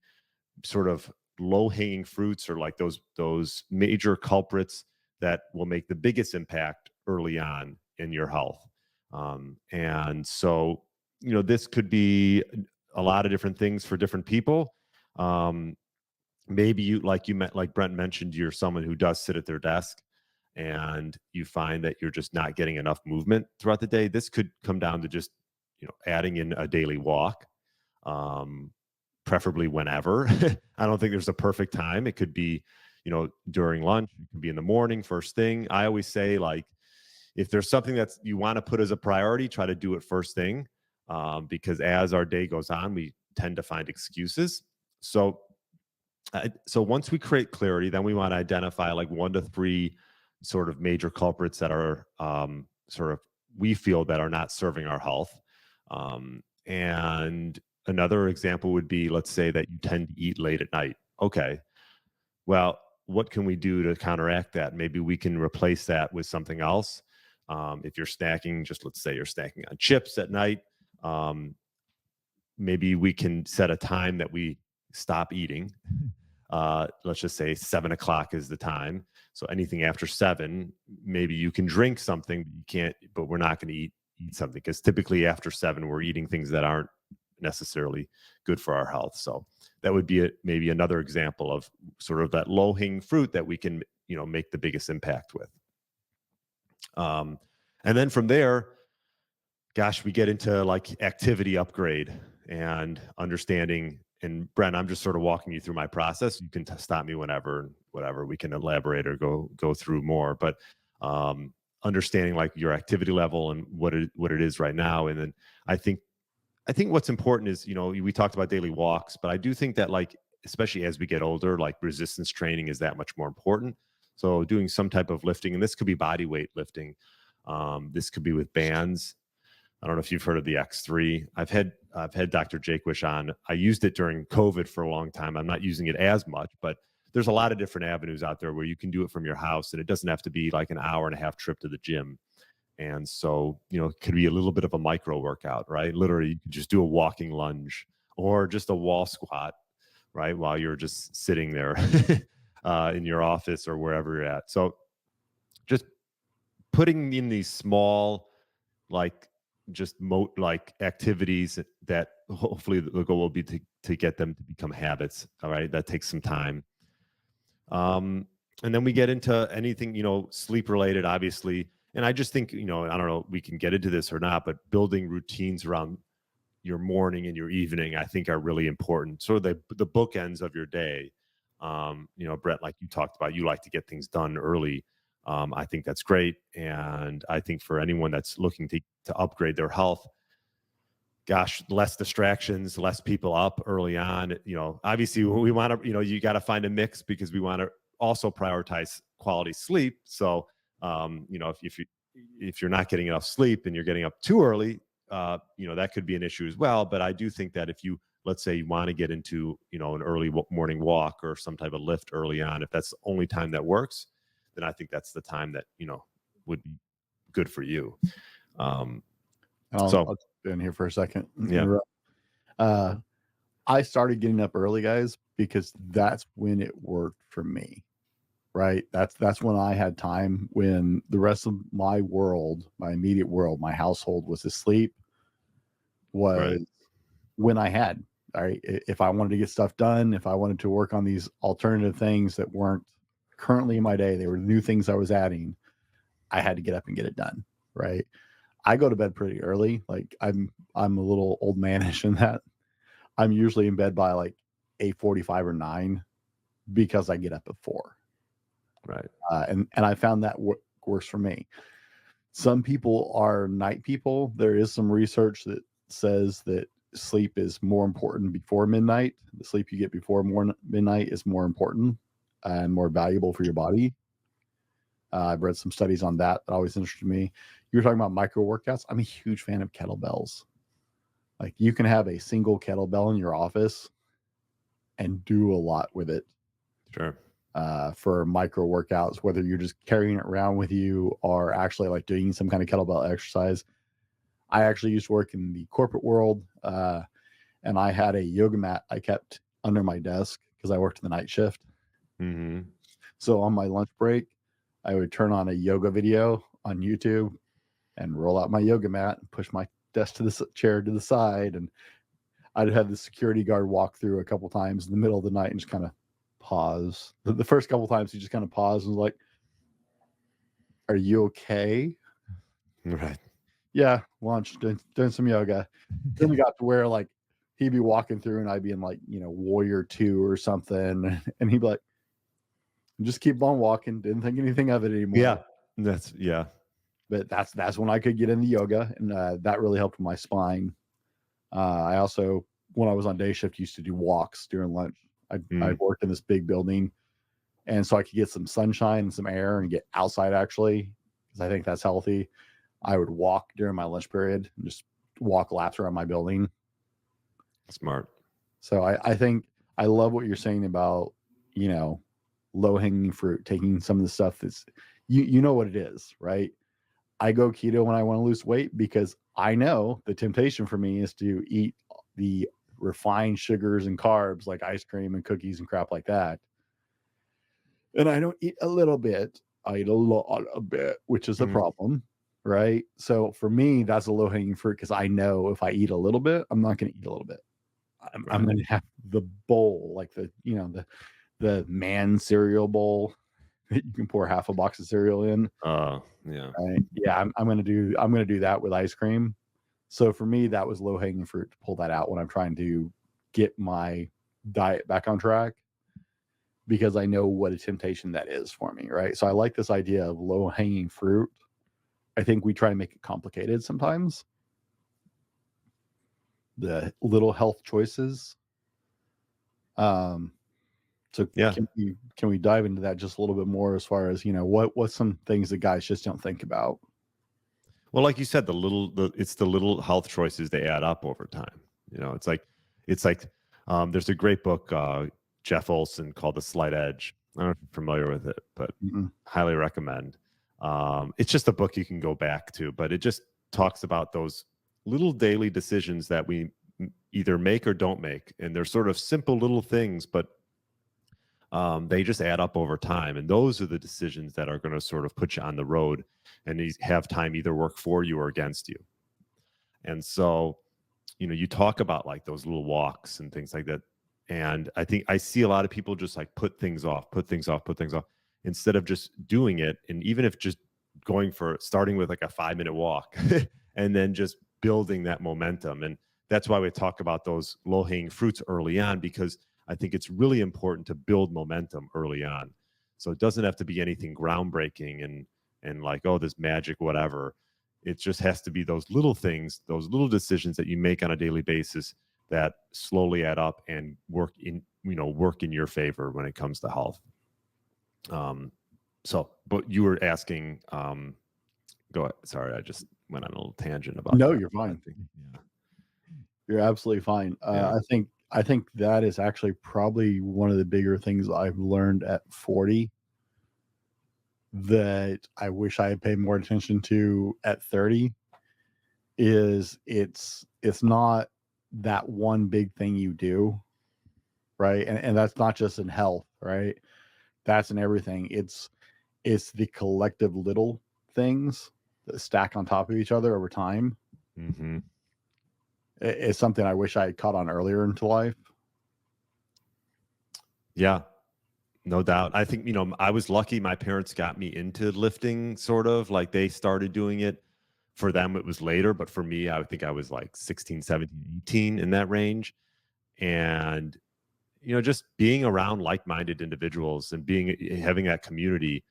sort of low hanging fruits, or like those major culprits that will make the biggest impact early on in your health. And so, this could be a lot of different things for different people. Um, Maybe like Brent mentioned, you're someone who does sit at their desk and you find that you're just not getting enough movement throughout the day. This could come down to just, adding in a daily walk, um, preferably whenever. I don't think there's a perfect time. It could be, during lunch, it could be in the morning, first thing. I always say, like, if there's something that's you want to put as a priority, try to do it first thing, because as our day goes on, we tend to find excuses. So once we create clarity, then we want to identify like 1 to 3 sort of major culprits that are, sort of, we feel that are not serving our health. And another example would be, let's say that you tend to eat late at night. Okay, well, what can we do to counteract that? Maybe we can replace that with something else. If you're snacking, just let's say you're snacking on chips at night. Um, Maybe we can set a time that we stop eating. Let's just say 7 o'clock is the time. So anything after 7, maybe you can drink something, but you can't. But we're not going to eat something, because typically after 7, we're eating things that aren't necessarily good for our health. So that would be maybe another example of sort of that low hanging fruit that we can, make the biggest impact with. And then from there, gosh, we get into like activity upgrade and understanding. And Brent, I'm just sort of walking you through my process. You can stop me whenever, whatever, we can elaborate or go through more. But understanding like your activity level and what it is right now. And then I think what's important is, we talked about daily walks, but I do think that, like, especially as we get older, like resistance training is that much more important. So doing some type of lifting, and this could be body weight lifting. This could be with bands. I don't know if you've heard of the X3. I've had Dr. Jaquish on. I used it during COVID for a long time. I'm not using it as much, but there's a lot of different avenues out there where you can do it from your house, and it doesn't have to be like an hour and a half trip to the gym. And so, it could be a little bit of a micro workout, right? Literally, you could just do a walking lunge or just a wall squat, right? While you're just sitting there in your office or wherever you're at. So just putting in these small, like, just like activities that hopefully the goal will be to get them to become habits. All right. That takes some time. And then we get into anything, sleep related, obviously. And I just think, I don't know, we can get into this or not, but building routines around your morning and your evening, I think, are really important. Sort of the bookends of your day. Brett, like you talked about, you like to get things done early. I think that's great. And I think for anyone that's looking to upgrade their health, gosh, less distractions, less people up early on. Obviously we want to, you got to find a mix, because we want to also prioritize quality sleep. So, if you're not getting enough sleep and you're getting up too early, that could be an issue as well. But I do think that if you, let's say you want to get into, an early morning walk or some type of lift early on, if that's the only time that works, then I think that's the time that, would be good for you. I'll jump in here for a second. Yeah. I started getting up early, guys, because that's when it worked for me. Right. That's when I had time, when the rest of my world, my immediate world, my household was asleep, was Right. when I had, all right. If I wanted to get stuff done, if I wanted to work on these alternative things that weren't currently in my day, they were new things I was adding, I had to get up and get it done. Right. I go to bed pretty early. Like I'm a little old manish in that I'm usually in bed by like 8:45 or 9, because I get up at 4. Right. And I found that works for me. Some people are night people. There is some research that says that sleep is more important before midnight. The sleep you get before midnight is more important and more valuable for your body. I've read some studies on that always interested me. You were talking about micro workouts. I'm a huge fan of kettlebells. Like, you can have a single kettlebell in your office and do a lot with it. Sure. For micro workouts, whether you're just carrying it around with you or actually like doing some kind of kettlebell exercise. I actually used to work in the corporate world, and I had a yoga mat I kept under my desk because I worked the night shift. Mm-hmm. So on my lunch break, I would turn on a yoga video on YouTube and roll out my yoga mat and push my desk to the chair to the side. And I'd have the security guard walk through a couple times in the middle of the night and just kind of pause. The first couple times he just kind of paused and was like, "Are you okay?" Right. Yeah, lunch, doing some yoga. Then we got to where like he'd be walking through and I'd be in like, Warrior 2 or something. And he'd be like, just keep on walking. Didn't think anything of it anymore. Yeah. But that's when I could get into yoga, and that really helped with my spine. I also, when I was on day shift, used to do walks during lunch. I worked in this big building, and so I could get some sunshine and some air and get outside actually, because I think that's healthy. I would walk during my lunch period and just walk laps around my building. Smart. So I think I love what you're saying about, low hanging fruit, taking some of the stuff that's, you know what it is, right? I go keto when I want to lose weight because I know the temptation for me is to eat the refined sugars and carbs like ice cream and cookies and crap like that. And I don't eat a little bit, I eat a lot of bit, which is a problem, right? So for me, that's a low hanging fruit because I know if I eat a little bit, I'm not going to eat a little bit. I'm going to have the bowl, like the man cereal bowl that you can pour half a box of cereal in. Yeah. Right? Yeah, I'm gonna do that with ice cream. So for me, that was low hanging fruit to pull that out when I'm trying to get my diet back on track because I know what a temptation that is for me, right? So I like this idea of low hanging fruit. I think we try to make it complicated sometimes. The little health choices. So Yeah. can we dive into that just a little bit more as far as what's some things that guys just don't think about? Well, like you said, it's the little health choices they add up over time. It's like there's a great book, Jeff Olson, called The Slight Edge. I don't know if you're familiar with it, but highly recommend. It's just a book you can go back to, but it just talks about those little daily decisions that we either make or don't make, and they're sort of simple little things, but they just add up over time. And those are the decisions that are going to sort of put you on the road and have time either work for you or against you. And so, you talk about like those little walks and things like that. And I think I see a lot of people just like put things off instead of just doing it. And even if just starting with like a 5-minute walk and then just building that momentum. And that's why we talk about those low hanging fruits early on, because I think it's really important to build momentum early on. So it doesn't have to be anything groundbreaking and like, oh, this magic, whatever. It just has to be those little things, those little decisions that you make on a daily basis that slowly add up and work in your favor when it comes to health. But you were asking, go ahead. Sorry, I just went on a little tangent about No, that. you're fine. Yeah. You're absolutely fine. I think that is actually probably one of the bigger things I've learned at 40 that I wish I had paid more attention to at 30 is it's not that one big thing you do, right? And that's not just in health, right? That's in everything. It's the collective little things that stack on top of each other over time. Mm-hmm. It's something I wish I had caught on earlier into life. Yeah, no doubt. I think, I was lucky. My parents got me into lifting, sort of like they started doing it. For them, it was later, but for me, I think I was like 16, 17, 18 in that range. And, just being around like-minded individuals and having that community,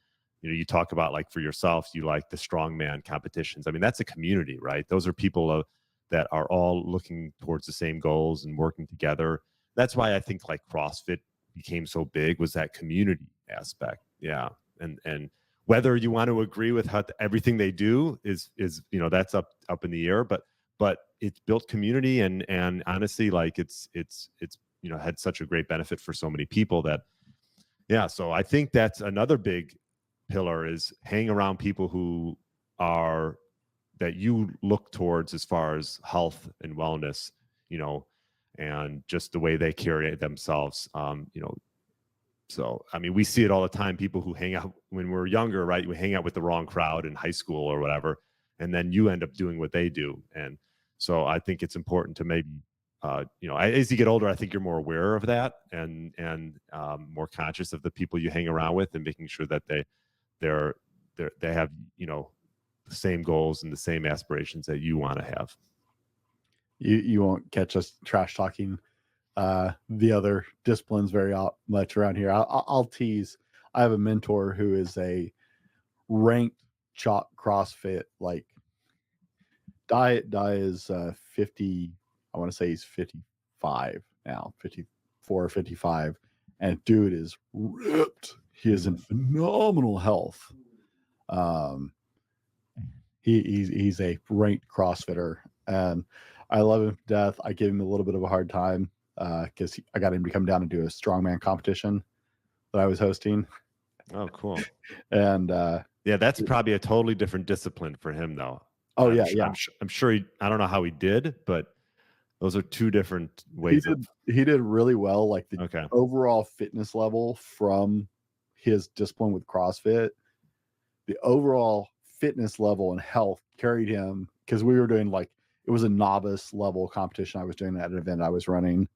you talk about like for yourself, you like the strongman competitions. I mean, that's a community, right? Those are people that are all looking towards the same goals and working together. That's why I think like CrossFit became so big, was that community aspect. Yeah. And whether you want to agree with everything they do is that's up in the air, but it's built community and honestly, like it's had such a great benefit for so many people that, yeah. So I think that's another big pillar, is hang around people who are that you look towards as far as health and wellness, and just the way they carry themselves, So, I mean, we see it all the time. People who hang out when we're younger, right? We hang out with the wrong crowd in high school or whatever, and then you end up doing what they do. And so I think it's important to maybe, as you get older, I think you're more aware of that and more conscious of the people you hang around with and making sure that they have, the same goals and the same aspirations that you want to have. You won't catch us trash talking the other disciplines very much around here. I'll tease. I have a mentor who is a ranked chalk CrossFit, like die is 50. I want to say he's 55 now, 54 or 55, and dude is ripped. He is in phenomenal health. He's a ranked CrossFitter, and I love him to death. I give him a little bit of a hard time because I got him to come down and do a strongman competition that I was hosting. Oh, cool. And yeah, that's probably a totally different discipline for him, though. Oh, yeah. I'm sure I don't know how he did, but those are two different ways. He did really well. Like the Okay. overall fitness level from his discipline with CrossFit, the overall fitness level and health carried him, because we were doing it was a novice level competition I was doing at an event I was running.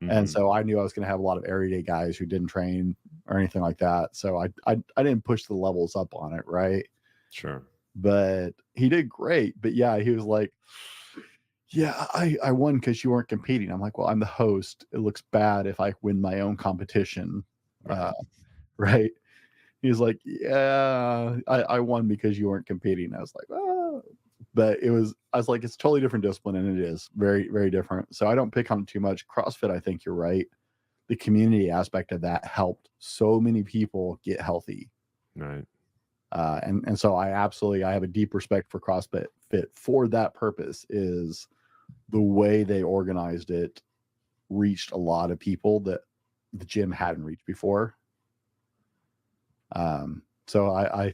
And so I knew I was going to have a lot of everyday guys who didn't train or anything like that. So I didn't push the levels up on it. Right. Sure. But he did great. But yeah, he was like, yeah, I won because you weren't competing. I'm like, well, I'm the host. It looks bad if I win my own competition. Right. He's like, yeah, I won because you weren't competing. I was like, oh. But I was like, it's a totally different discipline, and it is very, very different. So I don't pick on it too much. CrossFit, I think you're right. The community aspect of that helped so many people get healthy. Right. And so I have a deep respect for CrossFit for that purpose. Is the way they organized it reached a lot of people that the gym hadn't reached before. So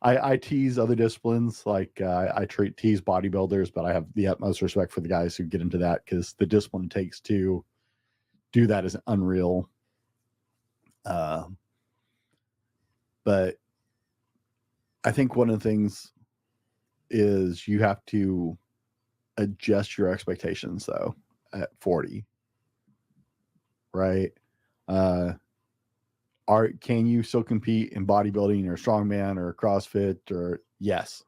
I tease other disciplines, like I tease bodybuilders, but I have the utmost respect for the guys who get into that, because the discipline it takes to do that is unreal. But I think one of the things is you have to adjust your expectations, though, at 40, right? Can you still compete in bodybuilding or strongman or CrossFit? Or yes.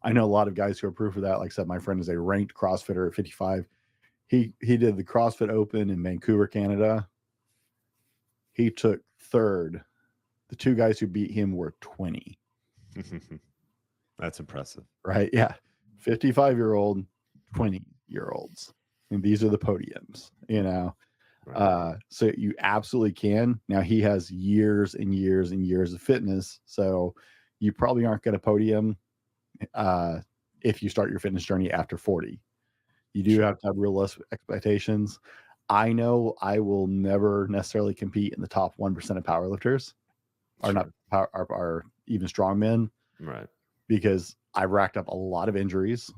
I know a lot of guys who are proof of that. Like I said, my friend is a ranked CrossFitter at 55. He did the CrossFit Open in Vancouver, Canada. He took third. The two guys who beat him were 20. That's impressive. Right? Yeah. 55-year-old, 20-year-olds. And these are the podiums, Right. So you absolutely can. Now, he has years and years and years of fitness, so you probably aren't going to podium if you start your fitness journey after 40. You do have to have realistic expectations. I know I will never necessarily compete in the top 1% of powerlifters, or not are even strongmen, right? Because I've racked up a lot of injuries,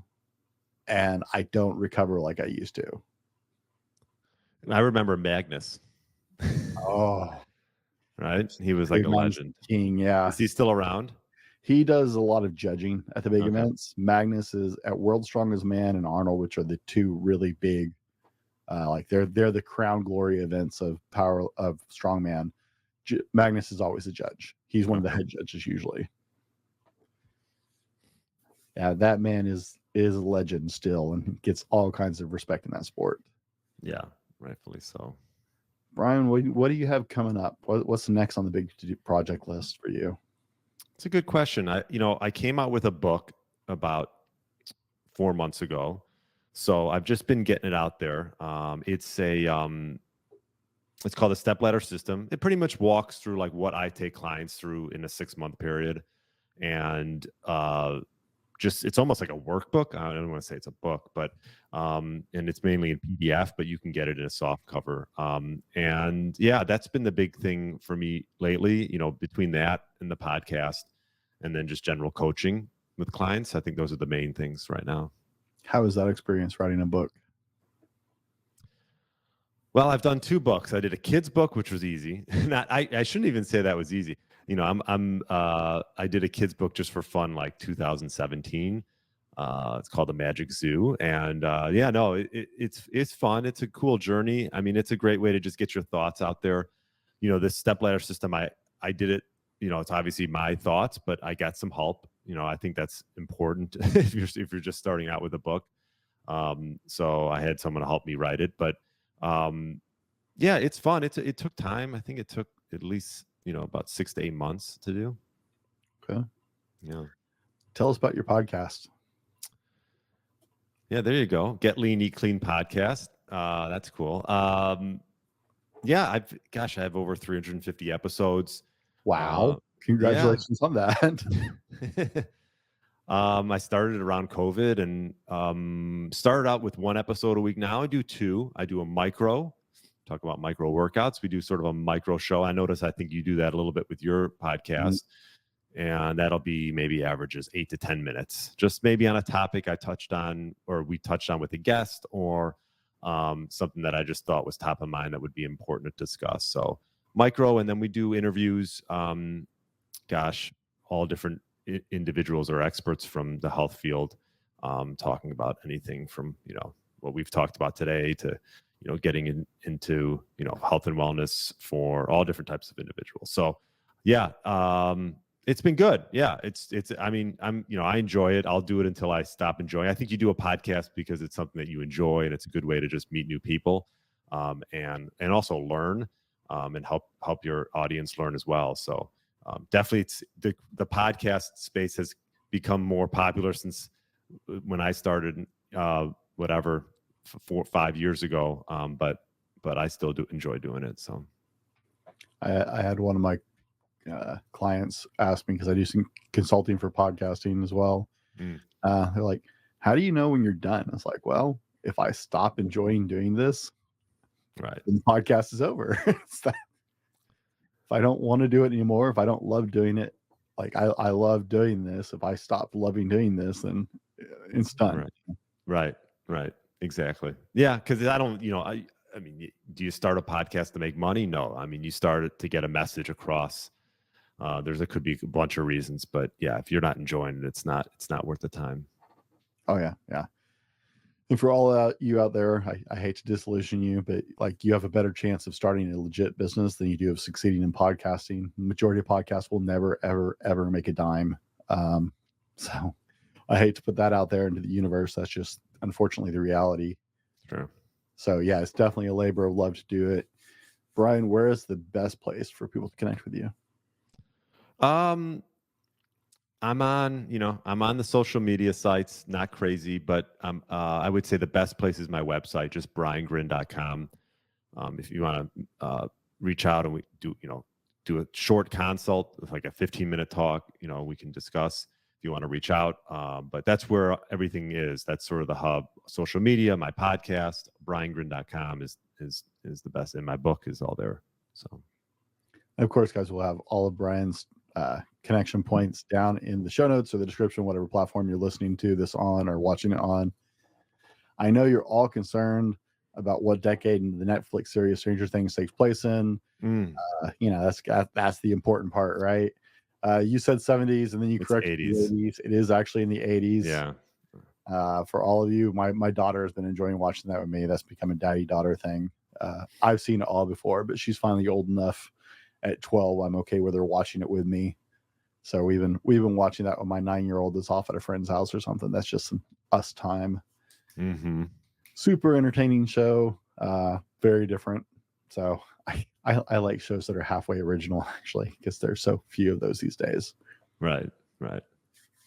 and I don't recover like I used to. I remember Magnus. Oh, right. He was like a legend. King, yeah. Is he still around? He does a lot of judging at the big events. Magnus is at World's Strongest Man and Arnold, which are the two really big, they're the crown glory events of strongman. Magnus is always a judge. He's one of the head judges usually. Yeah, that man is a legend still, and gets all kinds of respect in that sport. Yeah, rightfully so. Brian, what do you have coming up? What's next on the big project list for you? It's a good question. I came out with a book about 4 months ago, so I've just been getting it out there. It's called the Stepladder System. It pretty much walks through like what I take clients through in a 6-month period, and it's almost like a workbook. I don't want to say it's a book, but and it's mainly in PDF, but you can get it in a soft cover. And yeah, that's been the big thing for me lately, between that and the podcast, and then just general coaching. with clients. I think those are the main things right now. How is that experience writing a book? Well, I've done 2 books. I did a kid's book, which was easy. I shouldn't even say that was easy. I did a kid's book just for fun, like 2017. It's called The Magic Zoo, and it's fun. It's a cool journey. I mean, it's a great way to just get your thoughts out there. This stepladder system, I did it. It's obviously my thoughts, but I got some help. I think that's important if you're just starting out with a book. So I had someone to help me write it, but it's fun. It took time. I think it took at least about 6 to 8 months to do. Okay. Yeah. Tell us about your podcast. Yeah, there you go. Get Lean, Eat Clean podcast. That's cool. I have over 350 episodes. Wow. Congratulations on that. I started around COVID and started out with 1 episode a week. Now I do 2. I do a micro, talk about micro workouts. We do sort of a micro show. I think you do that a little bit with your podcast. And that'll be maybe averages 8 to 10 minutes, just maybe on a topic I touched on, or we touched on with a guest, or something that I just thought was top of mind that would be important to discuss. So micro, and then we do interviews. All different individuals or experts from the health field, talking about anything from what we've talked about today to getting into health and wellness for all different types of individuals. So it's been good. Yeah, I enjoy it. I'll do it until I stop enjoying. I think you do a podcast because it's something that you enjoy, and it's a good way to just meet new people, and also learn, and help your audience learn as well. So definitely, it's the podcast space has become more popular since when I started, 4 or 5 years ago. But I still do enjoy doing it. So I had one of my clients ask me, because I do some consulting for podcasting as well. They're like, how do you know when you're done? It's like, well, if I stop enjoying doing this, right, then the podcast is over. If I don't want to do it anymore, if I don't love doing it, like I love doing this, if I stop loving doing this, then it's done. Right. Exactly. Yeah. Because I don't, I mean, do you start a podcast to make money? No. I mean, you start it to get a message across. There could be a bunch of reasons, but yeah, if you're not enjoying it, it's not worth the time. Oh yeah. And for all you out there, I hate to disillusion you, but like, you have a better chance of starting a legit business than you do of succeeding in podcasting. The majority of podcasts will never, ever, ever make a dime. So I hate to put that out there into the universe. That's just unfortunately the reality. Sure. So yeah, it's definitely a labor of love to do it. Brian, where is the best place for people to connect with you? I'm on the social media sites, not crazy, but I would say the best place is my website, just briangryn.com. If you want to reach out and we do a short consult, like a 15-minute talk, we can discuss if you want to reach out. But that's where everything is. That's sort of the hub. Social media, my podcast, briangryn.com is the best, and my book is all there. So, and of course, guys, we'll have all of Brian's connection points down in the show notes or the description, whatever platform you're listening to this on or watching it on. I know you're all concerned about what decade the Netflix series Stranger Things takes place in. That's the important part, right? You said 70s, and then you corrected the 80s. It is actually in the 80s. Yeah. For all of you, my daughter has been enjoying watching that with me. That's become a daddy-daughter thing. I've seen it all before, but she's finally old enough at 12. I'm okay with her watching it with me. So we've been watching that when my 9-year-old is off at a friend's house or something. That's just some us time. Mm-hmm. Super entertaining show. Very different. So I like shows that are halfway original, actually, because there's so few of those these days. Right.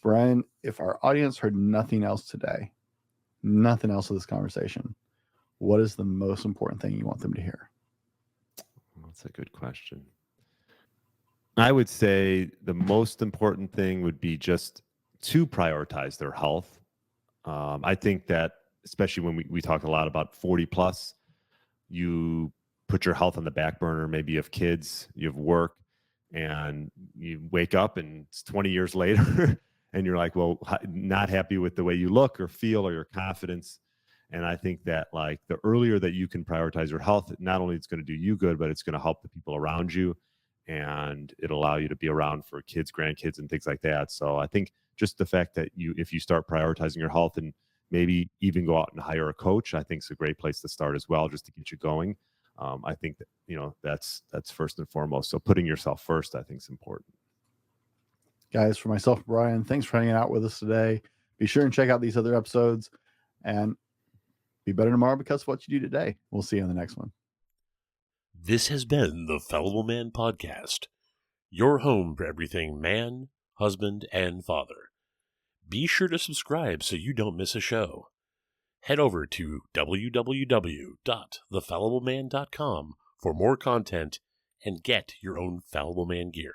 Brian, if our audience heard nothing else today, nothing else of this conversation, what is the most important thing you want them to hear? That's a good question. I would say the most important thing would be just to prioritize their health. I think that, especially when we talk a lot about 40 plus, you put your health on the back burner. Maybe you have kids, you have work, and you wake up and it's 20 years later and you're like, well, not happy with the way you look or feel or your confidence. And I think that like the earlier that you can prioritize your health, not only it's going to do you good, but it's going to help the people around you, and it'll allow you to be around for kids, grandkids, and things like that. So I think just the fact that if you start prioritizing your health and maybe even go out and hire a coach, I think is a great place to start as well, just to get you going. I think that, that's first and foremost. So putting yourself first, I think, is important. Guys, for myself, Brian, thanks for hanging out with us today. Be sure and check out these other episodes and be better tomorrow because of what you do today. We'll see you on the next one. This has been the Fallible Man Podcast, your home for everything man, husband, and father. Be sure to subscribe so you don't miss a show. Head over to www.thefallibleman.com for more content and get your own Fallible Man gear.